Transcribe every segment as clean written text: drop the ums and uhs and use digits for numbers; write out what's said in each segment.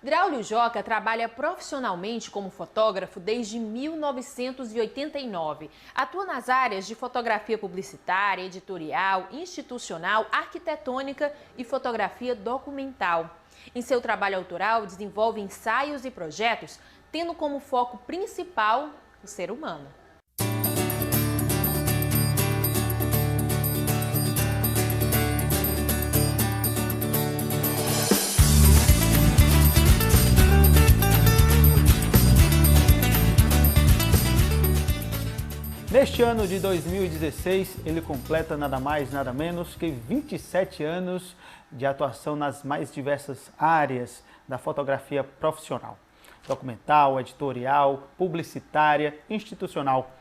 Draulio Joca trabalha profissionalmente como fotógrafo desde 1989. Atua nas áreas de fotografia publicitária, editorial, institucional, arquitetônica e fotografia documental. Em seu trabalho autoral, desenvolve ensaios e projetos, tendo como foco principal o ser humano. Neste ano de 2016, ele completa nada mais, nada menos que 27 anos de atuação nas mais diversas áreas da fotografia profissional. Documental, editorial, publicitária, institucional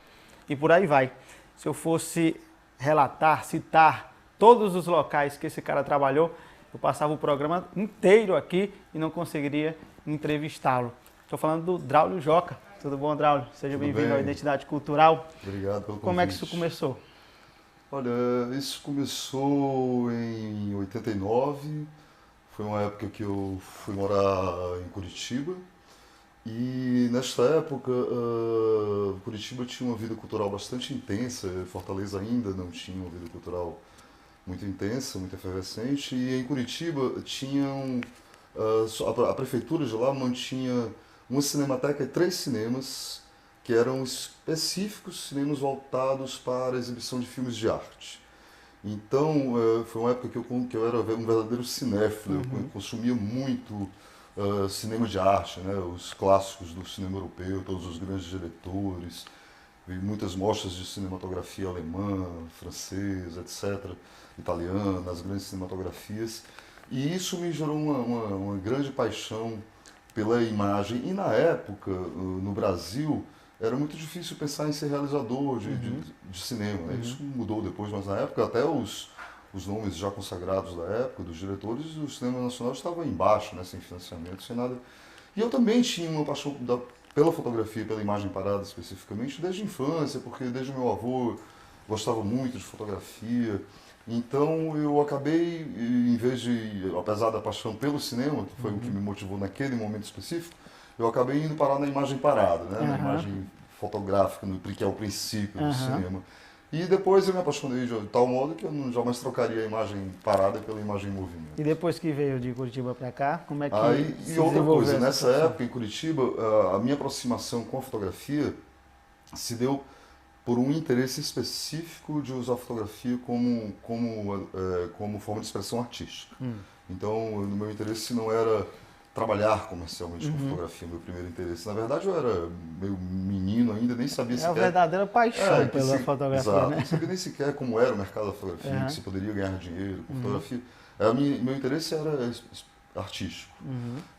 e por aí vai. Se eu fosse relatar, citar todos os locais que esse cara trabalhou, eu passava o programa inteiro aqui e não conseguiria entrevistá-lo. Estou falando do Draulio Joca. Tudo bom, Draulio? Seja bem-vindo à Identidade Cultural. Obrigado pelo convite. Como é que isso começou? Olha, isso começou em 89, foi uma época que eu fui morar em Curitiba e nesta época Curitiba tinha uma vida cultural bastante intensa, Fortaleza ainda não tinha uma vida cultural muito intensa, muito efervescente, e em Curitiba tinham, a prefeitura de lá mantinha uma cinemateca e 3 cinemas que eram específicos, cinemas voltados para a exibição de filmes de arte. Então, foi uma época que eu era um verdadeiro cinéfilo, eu consumia muito cinema de arte, né? Os clássicos do cinema europeu, todos os grandes diretores, vi muitas mostras de cinematografia alemã, francesa, etc., italiana, as grandes cinematografias, e isso me gerou uma grande paixão pela imagem. E na época, no Brasil, era muito difícil pensar em ser realizador de cinema, né? Isso mudou depois, mas na época até os nomes já consagrados da época, dos diretores, do cinema nacional estavam embaixo, né? Sem financiamento, sem nada. E eu também tinha uma paixão pela fotografia, pela imagem parada especificamente, desde a infância, porque desde meu avô gostava muito de fotografia. Então eu acabei, em vez de, apesar da paixão pelo cinema, que foi o que me motivou naquele momento específico, eu acabei indo parar na imagem parada, né? Na imagem fotográfica, que é o princípio do cinema. E depois eu me apaixonei de tal modo que eu não jamais trocaria a imagem parada pela imagem em movimento. E depois que veio de Curitiba para cá, como é que e outra coisa, nessa época em Curitiba, a minha aproximação com a fotografia se deu por um interesse específico de usar a fotografia como forma de expressão artística. Então, o meu interesse não era trabalhar comercialmente com fotografia, meu primeiro interesse. Na verdade, eu era meio menino ainda, nem sabia sequer... É a verdadeira paixão pela fotografia, exato, né? Não sabia nem sequer como era o mercado da fotografia, que se poderia ganhar dinheiro com fotografia. Meu interesse era artístico.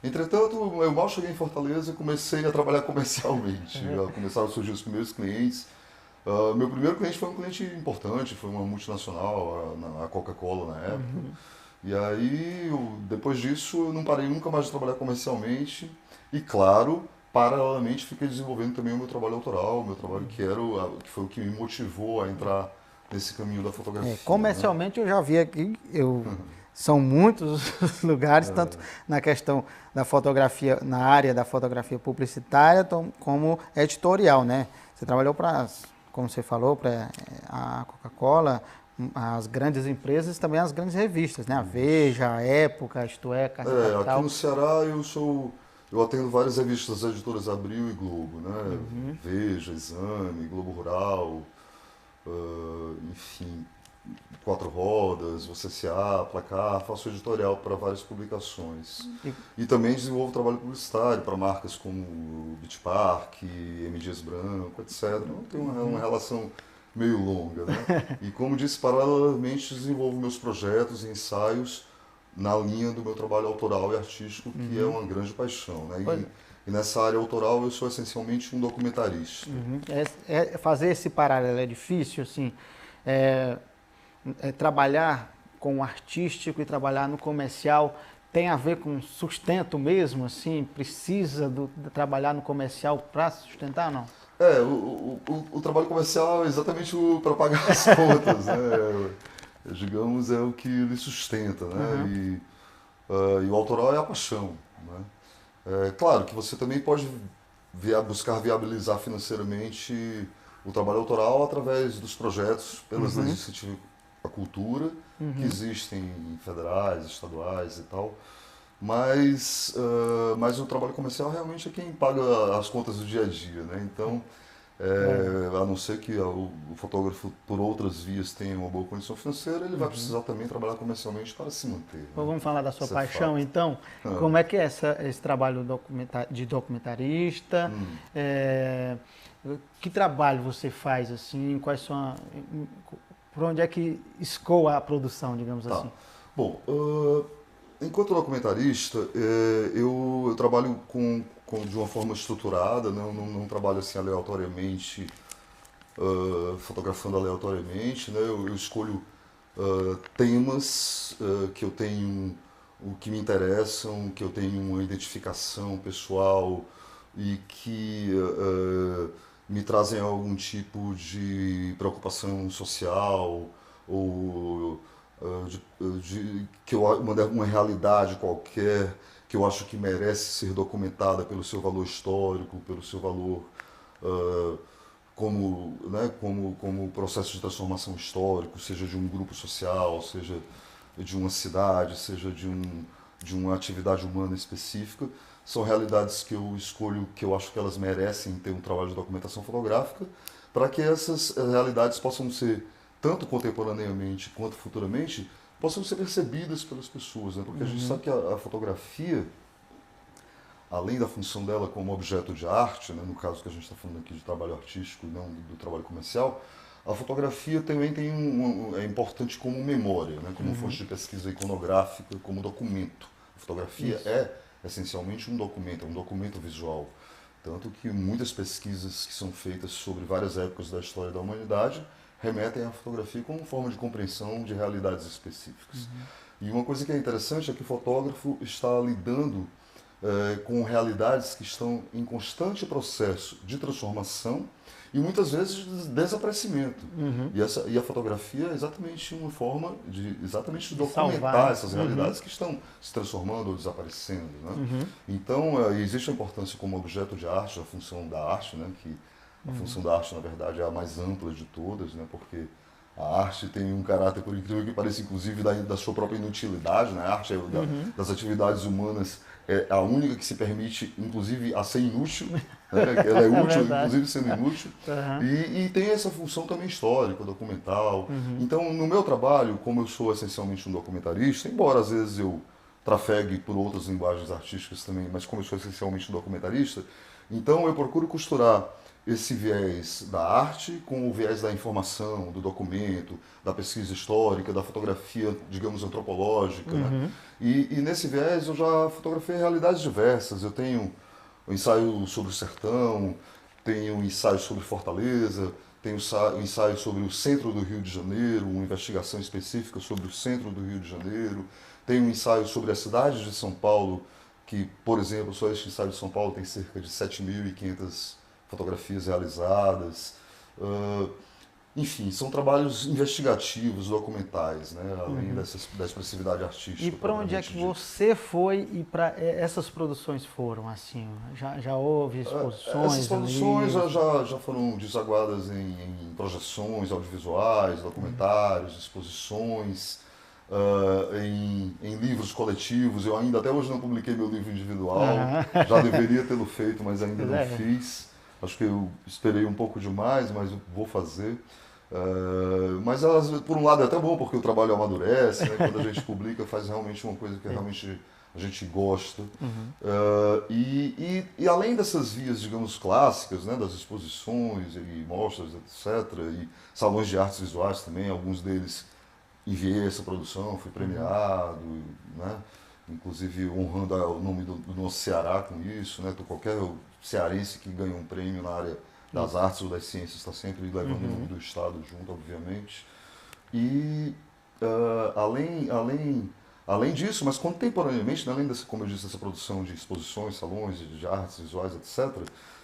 Entretanto, eu mal cheguei em Fortaleza e comecei a trabalhar comercialmente. Começaram a surgir os primeiros clientes. Meu primeiro cliente foi um cliente importante, foi uma multinacional, a Coca-Cola na época. E aí, depois disso, eu não parei nunca mais de trabalhar comercialmente. E claro, paralelamente, fiquei desenvolvendo também o meu trabalho autoral, o meu trabalho que foi o que me motivou a entrar nesse caminho da fotografia. Comercialmente, né? Eu já vi aqui, são muitos os lugares, tanto na questão da fotografia, na área da fotografia publicitária, como editorial, né? Você trabalhou para, como você falou, para a Coca-Cola, as grandes empresas e também as grandes revistas, né? A Veja, a Época, Isto É, Carta Capital. Aqui no Ceará eu atendo várias revistas, as editoras Abril e Globo, né? Veja, Exame, Globo Rural, enfim, Quatro Rodas, Você Se.A., Placar, faço editorial para várias publicações. E também desenvolvo trabalho publicitário para marcas como Beach Park, M. Dias Branco, etc. Então, tem uma relação meio longa, né? E como disse, paralelamente desenvolvo meus projetos e ensaios na linha do meu trabalho autoral e artístico, que é uma grande paixão, né? E nessa área autoral eu sou essencialmente um documentarista. Fazer esse paralelo é difícil, assim, trabalhar com o artístico e trabalhar no comercial tem a ver com sustento mesmo, assim? Precisa de trabalhar no comercial para sustentar, não? O trabalho comercial é exatamente para pagar as contas, né? Digamos, é o que ele sustenta, né? E o autoral é a paixão, né? Claro que você também pode buscar viabilizar financeiramente o trabalho autoral através dos projetos pelas leis de incentivo à cultura, que existem federais, estaduais e tal. Mas o trabalho comercial realmente é quem paga as contas do dia a dia, né? Então, a não ser que o fotógrafo, por outras vias, tenha uma boa condição financeira, ele vai precisar também trabalhar comercialmente para se manter. Né? Vamos falar da sua paixão, fato. então. Como é que é esse trabalho de documentarista? Que trabalho você faz, assim? Quais são por onde é que escoa a produção, digamos assim? Bom, enquanto documentarista, eu trabalho de uma forma estruturada, né? Eu não trabalho assim aleatoriamente, fotografando aleatoriamente, né? Eu escolho temas que eu tenho, o que me interessam, que eu tenho uma identificação pessoal e que me trazem algum tipo de preocupação social ou que uma realidade qualquer que eu acho que merece ser documentada pelo seu valor histórico, pelo seu valor como processo de transformação histórico, seja de um grupo social, seja de uma cidade, seja de uma atividade humana específica. São realidades que eu escolho, que eu acho que elas merecem ter um trabalho de documentação fotográfica, para que essas realidades possam ser, tanto contemporaneamente quanto futuramente, possam ser percebidas pelas pessoas, né? Porque a gente sabe que a fotografia, além da função dela como objeto de arte, né, no caso que a gente está falando aqui de trabalho artístico e não do trabalho comercial, a fotografia também é importante como memória, né, como fonte de pesquisa iconográfica, como documento. A fotografia é essencialmente um documento visual. Tanto que muitas pesquisas que são feitas sobre várias épocas da história da humanidade remetem à fotografia como forma de compreensão de realidades específicas. E uma coisa que é interessante é que o fotógrafo está lidando com realidades que estão em constante processo de transformação e muitas vezes de desaparecimento. E a fotografia é exatamente uma forma de documentar salvar essas realidades que estão se transformando ou desaparecendo. Né? Então, existe a importância como objeto de arte, a função da arte, né? Que a função da arte, na verdade, é a mais ampla de todas, né? Porque a arte tem um caráter, por incrível que pareça, inclusive da sua própria inutilidade. Né? A arte das atividades humanas é a única que se permite, inclusive, a ser inútil. Né? Ela é útil, inclusive sendo inútil. E tem essa função também histórica, documental. Então, no meu trabalho, como eu sou essencialmente um documentarista, embora às vezes eu trafegue por outras linguagens artísticas também, mas como eu sou essencialmente um documentarista, então eu procuro costurar esse viés da arte com o viés da informação, do documento, da pesquisa histórica, da fotografia, digamos, antropológica. Né? E nesse viés eu já fotografei realidades diversas. Eu tenho um ensaio sobre o sertão, tenho um ensaio sobre Fortaleza, tenho um ensaio sobre o centro do Rio de Janeiro, uma investigação específica sobre o centro do Rio de Janeiro, tenho um ensaio sobre a cidade de São Paulo, que, por exemplo, só este ensaio de São Paulo tem cerca de 7.500 fotografias realizadas. Enfim, são trabalhos investigativos, documentais, né? Além da expressividade artística. E para onde é que você foi e para essas produções foram assim? Já houve exposições? Essas produções já foram desaguadas em projeções audiovisuais, documentários, exposições, em livros coletivos. Eu ainda até hoje não publiquei meu livro individual, já deveria tê-lo feito, mas ainda não fiz. Acho que eu esperei um pouco demais, mas eu vou fazer. Mas por um lado é até bom, porque o trabalho amadurece, né? Quando a gente publica, faz realmente uma coisa que realmente a gente gosta. E além dessas vias, digamos, clássicas, né? Das exposições e mostras, etc., e salões de artes visuais também, alguns deles enviei essa produção, fui premiado, né? Inclusive honrando o nome do nosso Ceará com isso, né? Qualquer cearense que ganha um prêmio na área das artes ou das ciências está sempre levando o nome do Estado junto, obviamente. E além disso, mas contemporaneamente, né, além dessa, como eu disse, dessa produção de exposições, salões de artes visuais, etc.,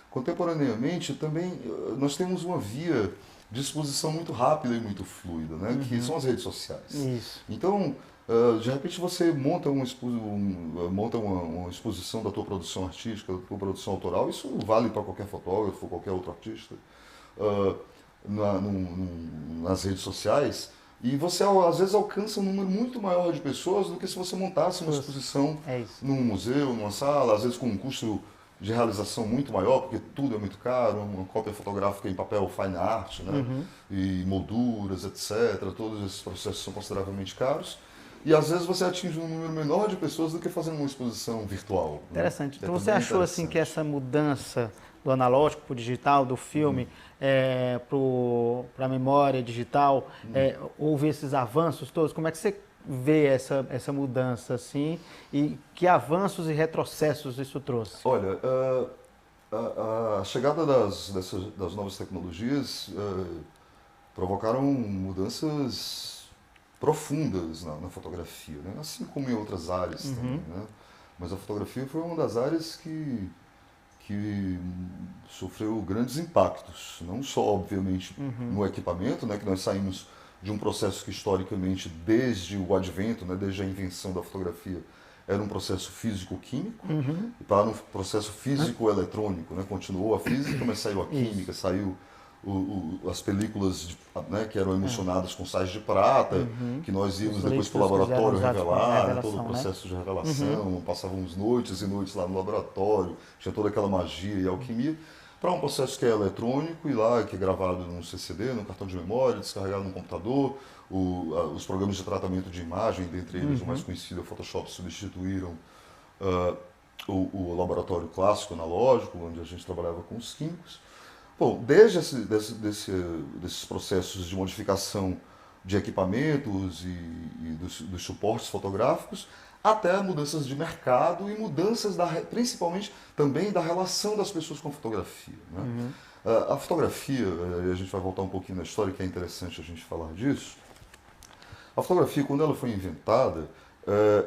contemporaneamente também nós temos uma via de exposição muito rápida e muito fluida, né, que são as redes sociais. Isso. Então, De repente você monta monta uma exposição da tua produção artística, da tua produção autoral, isso vale para qualquer fotógrafo, qualquer outro artista, nas redes sociais, e você às vezes alcança um número muito maior de pessoas do que se você montasse uma exposição num museu, numa sala, às vezes com um custo de realização muito maior, porque tudo é muito caro, uma cópia fotográfica em papel fine art, né? E molduras, etc. Todos esses processos são consideravelmente caros. E às vezes você atinge um número menor de pessoas do que fazendo uma exposição virtual. Interessante. Né? Então você achou assim que essa mudança do analógico para o digital, do filme para a memória digital, houve esses avanços todos? Como é que você vê essa mudança assim e que avanços e retrocessos isso trouxe? Olha, a chegada das novas tecnologias provocaram mudanças profundas na fotografia, né? Assim como em outras áreas também, né? Mas a fotografia foi uma das áreas que sofreu grandes impactos, não só, obviamente, no equipamento, né, que nós saímos de um processo que, historicamente, desde o advento, né, desde a invenção da fotografia, era um processo físico-químico, e para um processo físico-eletrônico, né? Continuou a física, mas saiu a química, saiu as películas, né, que eram emulsionadas com sais de prata, que nós íamos depois para o laboratório revelar, todo o processo de revelação, passávamos noites e noites lá no laboratório, tinha toda aquela magia e alquimia, para um processo que é eletrônico e lá, que é gravado num CCD, num cartão de memória, descarregado no computador, os programas de tratamento de imagem, dentre eles o mais conhecido é o Photoshop, substituíram o laboratório clássico analógico, onde a gente trabalhava com os químicos. Bom, desde desses processos de modificação de equipamentos e dos suportes fotográficos, até mudanças de mercado e mudanças, principalmente, também da relação das pessoas com a fotografia. Né? A fotografia, a gente vai voltar um pouquinho na história, que é interessante a gente falar disso. A fotografia, quando ela foi inventada,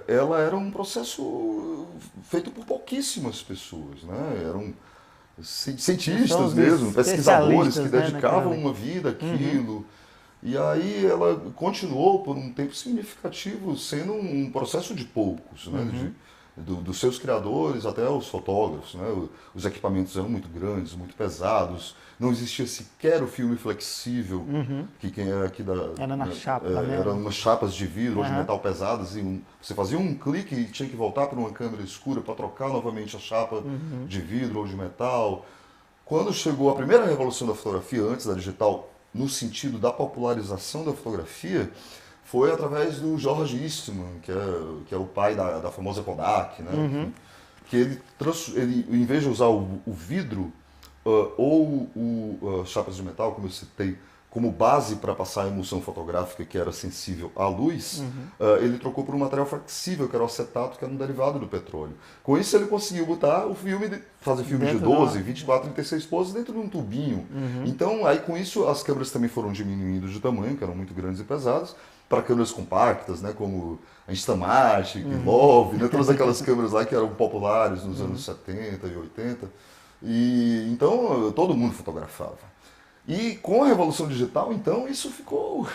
ela era um processo feito por pouquíssimas pessoas, né? Eram cientistas mesmo, pesquisadores que dedicavam uma vida àquilo. E aí ela continuou por um tempo significativo sendo um processo de poucos, né? Dos seus criadores até os fotógrafos, né? Os equipamentos eram muito grandes, muito pesados, não existia sequer o filme flexível, que quem é aqui era na chapa, né? Eram umas chapas de vidro ou de metal pesadas, e você fazia um clique e tinha que voltar para uma câmera escura para trocar novamente a chapa de vidro ou de metal. Quando chegou a primeira revolução da fotografia, antes da digital, no sentido da popularização da fotografia, foi através do George Eastman, que é o pai da famosa Kodak, né? Que ele, em vez de usar o vidro ou chapas de metal, como eu citei, como base para passar a emulsão fotográfica, que era sensível à luz, ele trocou por um material flexível, que era o acetato, que era um derivado do petróleo. Com isso ele conseguiu botar o filme, fazer filmes de 12, 24, 36 poses dentro de um tubinho. Então, aí com isso as câmeras também foram diminuindo de tamanho, que eram muito grandes e pesadas, para câmeras compactas, né, como a Instamatic, Love, né, todas aquelas câmeras lá que eram populares nos anos 70 e 80. E então todo mundo fotografava. E com a revolução digital, então, isso ficou,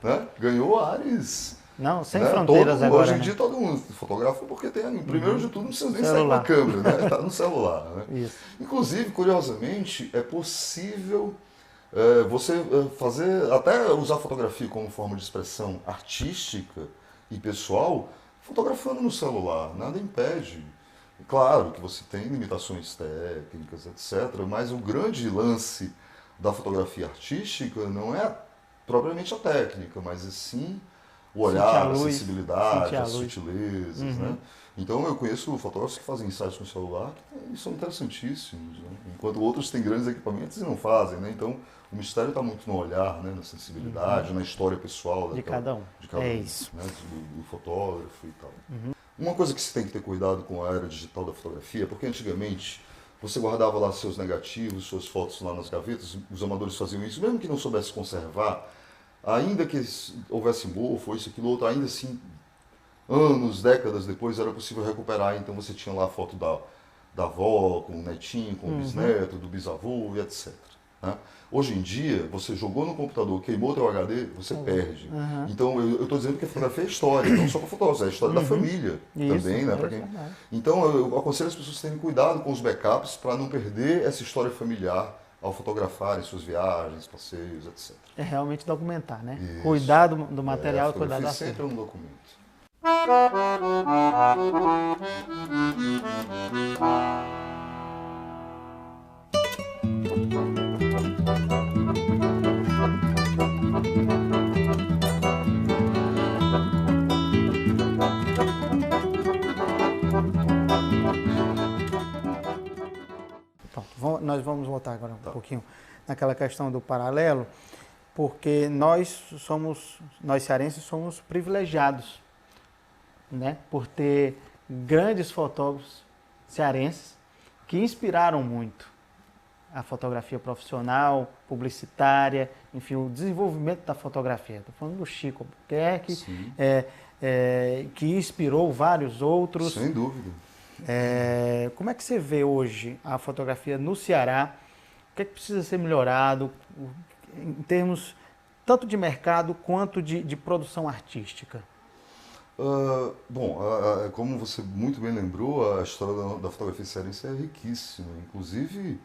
né, ganhou ares. Não, sem fronteiras agora. Hoje em dia todo mundo fotografa porque tem, primeiro de tudo, não precisa nem sair com a câmera, né? Está no celular. Né? Isso. Inclusive, curiosamente, é possível você até usar a fotografia como forma de expressão artística e pessoal, fotografando no celular, nada impede. Claro que você tem limitações técnicas, etc., mas o grande lance da fotografia artística não é propriamente a técnica, mas sim o olhar, a sensibilidade, as sutilezas, né? Então eu conheço fotógrafos que fazem ensaios com celular que são interessantíssimos, né? Enquanto outros têm grandes equipamentos e não fazem, né? Então o mistério está muito no olhar, né? Na sensibilidade, na história pessoal de cada um. Isso. Né? Do fotógrafo e tal. Uma coisa que se tem que ter cuidado com a era digital da fotografia, porque antigamente você guardava lá seus negativos, suas fotos lá nas gavetas, os amadores faziam isso, mesmo que não soubesse conservar, ainda que houvesse mofo, isso, aquilo, outro, ainda assim, anos, décadas depois, era possível recuperar. Então você tinha lá a foto da avó, com o netinho, com o bisneto, do bisavô e etc. Né? Hoje em dia, você jogou no computador, queimou teu HD, você perde. Então, eu estou dizendo que a fotografia é história, não só para fotógrafos, é a história da família também. Né? Então, eu aconselho as pessoas a terem cuidado com os backups para não perder essa história familiar ao fotografarem suas viagens, passeios, etc. É realmente documentar, né? Isso. Cuidar do material e cuidar da sempre é um documento. Pronto, nós vamos voltar agora um pouquinho naquela questão do paralelo, porque nós cearenses somos privilegiados, né, por ter grandes fotógrafos cearenses que inspiraram muito a fotografia profissional, publicitária, enfim, o desenvolvimento da fotografia. Estou falando do Chico Albuquerque, que inspirou vários outros. Sem dúvida. Como é que você vê hoje a fotografia no Ceará? O que é que precisa ser melhorado em termos tanto de mercado quanto de produção artística? Como você muito bem lembrou, a história da fotografia cearense é riquíssima. Inclusive,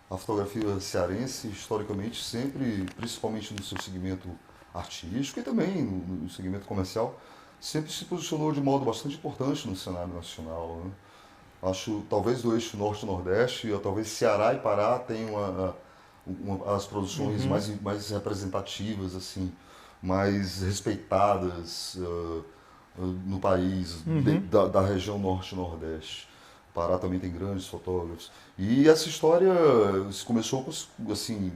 a fotografia cearense, historicamente, sempre, principalmente no seu segmento artístico e também no segmento comercial, sempre se posicionou de modo bastante importante no cenário nacional. Né? Acho, talvez do eixo norte-nordeste, ou talvez Ceará e Pará tenham as produções mais representativas, assim, mais respeitadas no país, da região norte-nordeste. Pará também tem grandes fotógrafos. E essa história começou com, assim,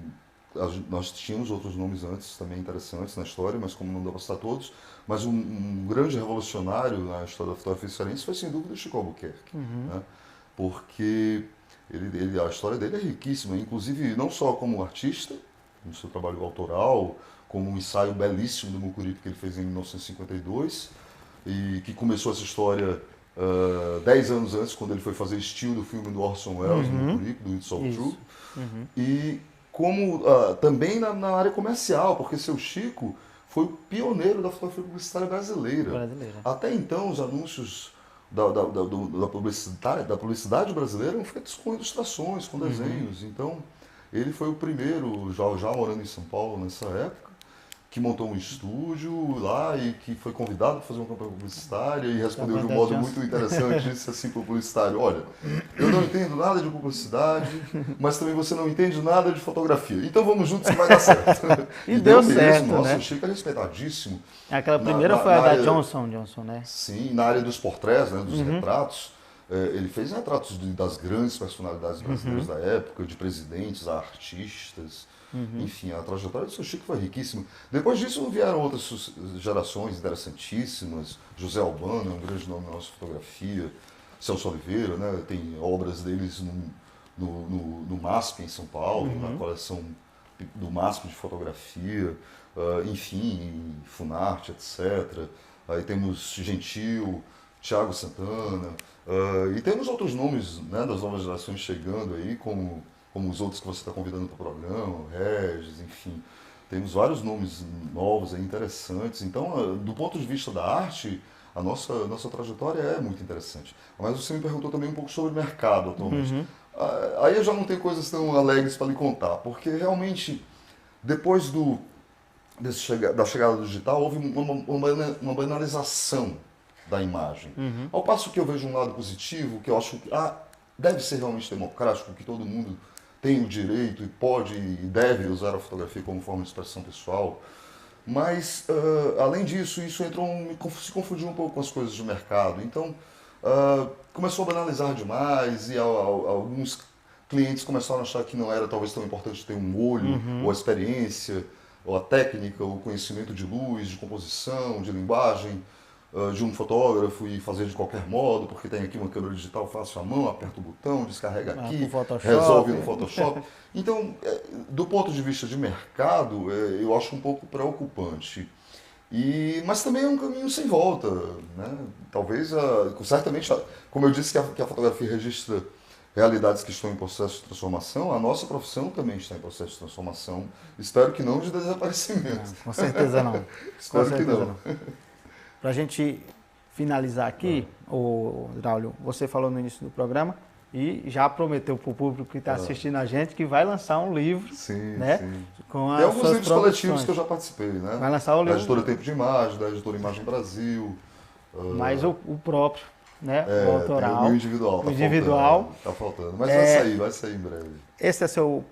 nós tínhamos outros nomes antes também interessantes na história, mas como não dá para citar todos, mas um grande revolucionário na história da fotografia cearense foi sem dúvida o Chico Albuquerque, né? Porque a história dele é riquíssima, inclusive não só como artista, no seu trabalho autoral, como um ensaio belíssimo do Mucuripe que ele fez em 1952, e que começou essa história 10 anos antes, quando ele foi fazer estilo do filme do Orson Welles, do Mucuripe, do It's All True, e como também na área comercial, porque seu Chico foi o pioneiro da fotografia publicitária brasileira. Até então, os anúncios da publicidade brasileira eram feitos com ilustrações, com desenhos. Então, ele foi o primeiro, já morando em São Paulo nessa época, que montou um estúdio lá e que foi convidado para fazer uma campanha publicitária e respondeu de um modo muito interessante, disse assim para o publicitário: olha, eu não entendo nada de publicidade, mas também você não entende nada de fotografia, então vamos juntos que vai dar certo. E deu certo, mesmo. Nossa, né? o Chico é respeitadíssimo. Aquela primeira foi a da Johnson, né? Sim, na área dos portrés, né, dos retratos. Ele fez retratos das grandes personalidades brasileiras da época, de presidentes a artistas. Enfim, a trajetória do seu Chico foi riquíssima. Depois disso vieram outras gerações interessantíssimas. José Albano é um grande nome na nossa fotografia. Celso Oliveira, né? Tem obras deles no MASP em São Paulo, na coleção do MASP de fotografia. Enfim, Funarte, etc. Aí temos Gentil, Thiago Santana. E temos outros nomes, né, das novas gerações chegando aí, como os outros que você está convidando para o programa, o Regis, enfim. Temos vários nomes novos aí, interessantes. Então, do ponto de vista da arte, a nossa trajetória é muito interessante. Mas você me perguntou também um pouco sobre o mercado atualmente. Aí eu já não tenho coisas tão alegres para lhe contar, porque realmente, depois da chegada do digital, houve uma banalização da imagem. Ao passo que eu vejo um lado positivo, que eu acho que deve ser realmente democrático, que todo mundo tem o direito e pode e deve usar a fotografia como forma de expressão pessoal. Mas, além disso, isso se confundiu um pouco com as coisas do mercado. Então, começou a banalizar demais e alguns clientes começaram a achar que não era talvez tão importante ter um olho, ou a experiência, ou a técnica, ou o conhecimento de luz, de composição, de linguagem, de um fotógrafo e fazer de qualquer modo, porque tem aqui uma câmera digital, faço a mão, aperto o botão, descarrega aqui, resolve no Photoshop. Então, do ponto de vista de mercado, eu acho um pouco preocupante. Mas também é um caminho sem volta, né? Talvez, certamente, como eu disse que a fotografia registra realidades que estão em processo de transformação, a nossa profissão também está em processo de transformação. Espero que não de desaparecimento. Não, com certeza não. Espero que não. Para a gente finalizar aqui, o Draulio, você falou no início do programa e já prometeu para o público que está assistindo a gente que vai lançar um livro, Sim, né? sim. Com Tem as alguns suas livros coletivos produções. que eu já participei, né? Vai lançar o Da livro, editora Tempo de Imagem, da editora Imagem Brasil. mas o próprio, né? O Tem autoral. o meu individual. O individual. Tá faltando. Mas vai sair em breve. Esse é seu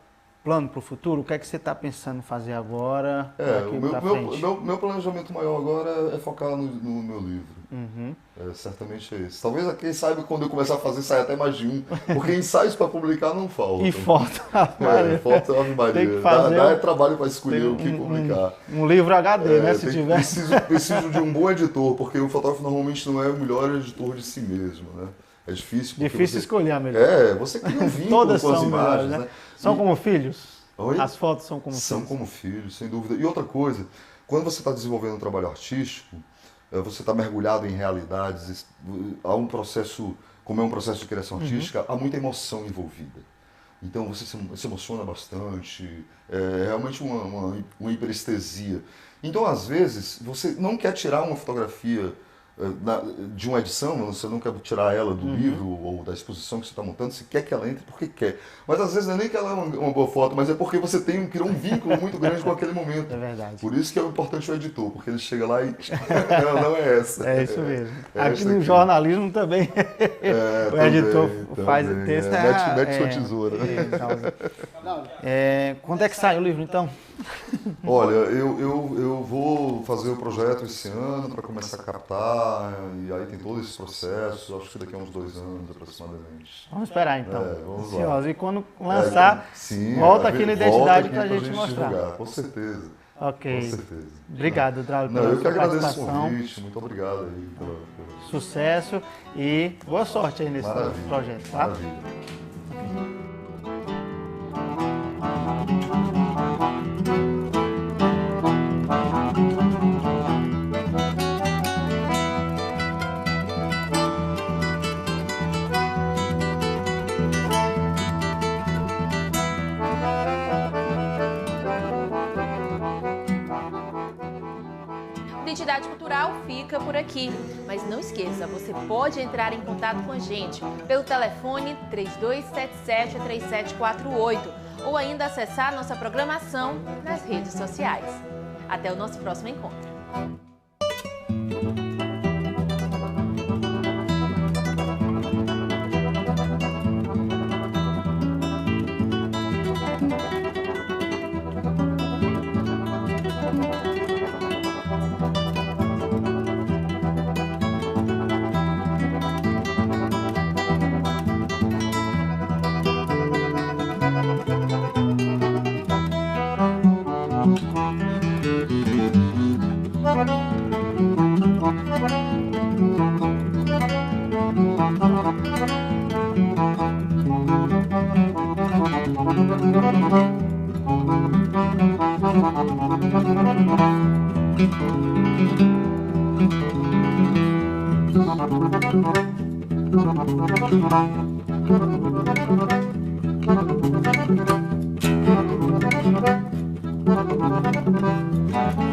plano para o futuro? O que é que você está pensando em fazer agora? Daqui pra frente? Meu planejamento maior agora é focar no meu livro. Uhum. Certamente é esse. Talvez quem saiba quando eu começar a fazer saia até mais de um, porque ensaios para publicar não faltam. E falta a falta a Maria. Tem que fazer dá trabalho para escolher o que publicar. um livro HD, né? Se tiver. Preciso de um bom editor, porque o fotógrafo normalmente não é o melhor editor de si mesmo, né? É difícil. Difícil escolher a melhor. Você cria um vínculo Todas com as são imagens, melhores, né? São como filhos? Oi? As fotos são como São filhos? como filhos, sem dúvida. E outra coisa, quando você está desenvolvendo um trabalho artístico, você está mergulhado em realidades, há um processo, como é um processo de criação artística, há muita emoção envolvida. Então você se emociona bastante, é realmente uma hiperestesia. Então, às vezes, você não quer tirar uma fotografia de uma edição, você não quer tirar ela do livro ou da exposição que você está montando, você quer que ela entre porque quer. Mas às vezes não é nem que ela é uma boa foto, mas é porque você criou um vínculo muito grande com aquele momento. É verdade. Por isso que é importante o editor, porque ele chega lá e não é essa. É isso mesmo. É aqui no jornalismo também o editor faz texto. Mete sua tesoura. Quando é que sai o livro, então? Olha, eu vou fazer o projeto esse ano para começar a captar, e aí tem todo esse processo, acho que daqui a uns 2 anos aproximadamente. Vamos esperar então. Vamos Ansioso. lá. E quando lançar, sim, volta aqui na identidade aqui para a gente mostrar. Divulgar, com certeza. Ok. Com certeza. Obrigado, Draulio, pela Eu que sua agradeço o participação. convite, muito obrigado aí pela... Sucesso e boa sorte aí nesse Maravilha, projeto, tá? Maravilha. Identidade Cultural fica por aqui. Mas não esqueça, você pode entrar em contato com a gente pelo telefone 3277-3748 ou ainda acessar nossa programação nas redes sociais. Até o nosso próximo encontro. Thank you.